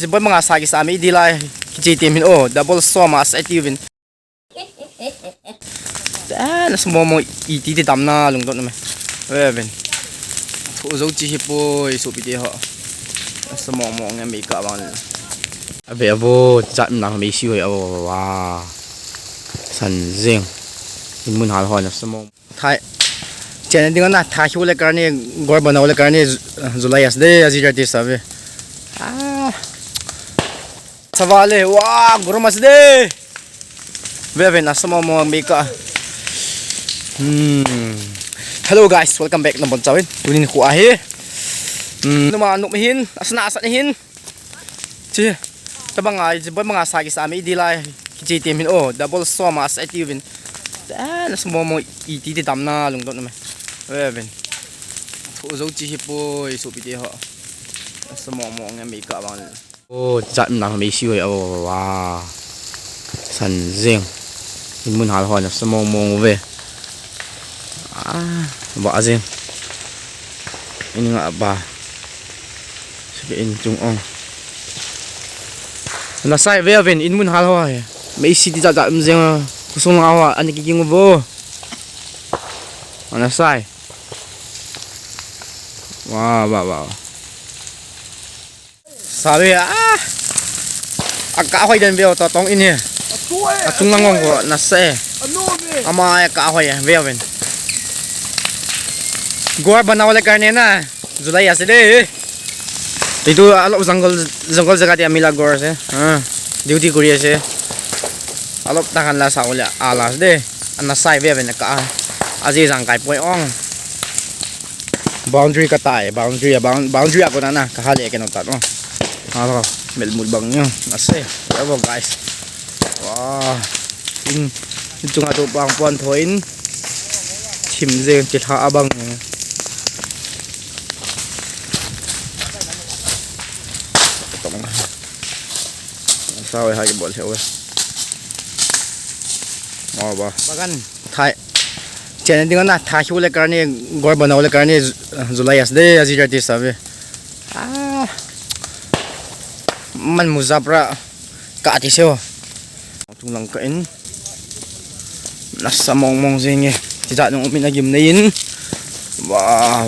Boy mga sagi sa amin di la kijitimin oh double soma sa itivin. Dan semua mo iti di damna lungdot na me. Weben. Uzo chi hipo isu piti ho. Semua mo ngam make up bang. Abe abo chat na me si hoi abo wa. San zeng. Mun hal ho na semua. Thai channel dingan na tha hiu le karne gor banao le karne July as de azira ti sabe. Savale, wah, guru mas deh. Bebe, nasa mo mika. Hello guys, welcome back naman sa akin. Tunin ko ahi. Naman mihin, asna nihin. Sige, tabang boy mga sagi sa amin, di la kijitimin oh, double soma sa itivin. Nasa mo iti di damna lungdot naman. Bebe. Uzo chi hipo isu piti ho. Nasa mo ngam mika bang. Oh, chat na me si hoi abo wa. San zeng. Mun hal ho na semua mo ve. Ba zeng. Ini nga ba. Sabihin chung ong. Na sai ve ven in mun hal ho. Me si di chat zeng kusung nga wa ani kiking bo. Ana sai. Wow. Sabi kahoy dan beo totong ini atung langong ko nase ama kahoy beo ben gor banawale karne na July aside itu alop jangol jaga dia mila gor se duty kuri ase alop takan la saula alas de anasai beo ben ka aji jang kai poi ong boundary katai boundary ako na kahali ke no tat no melmul bangnya nase ya guys wah itu nga to pang puan thoin chim je chitha abang sao vậy hai cái bọn theo ba bagan thai channel dingan na tha hiu le karne gor banao le karne July as de azira ti sabe man muzabra ka ati seo tung lang kain nasa mong zinge tita nung pinagim na yin wow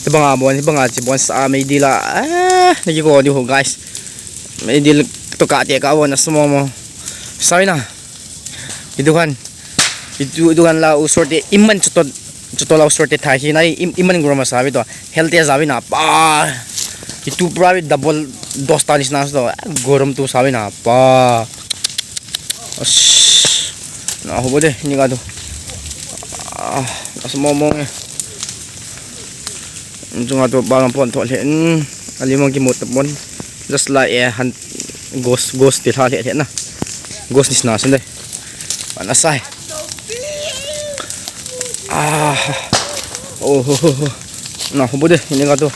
ibang abon sa may dila nagiko di ho guys may dila to ka ati ka awon nasa mong sabi na idukan la usorte iman chuto la usorte thahi na iman guro masabi to healthy sabi na pa itu private double dos tanis nas to gorom tu sabi na pa na hobo de ni ga to as momong junga to bang pon thol hen alimong ki mot pon just like ghost ti thal he na ghost nis na sen de anasai oh na hobo de ni ga to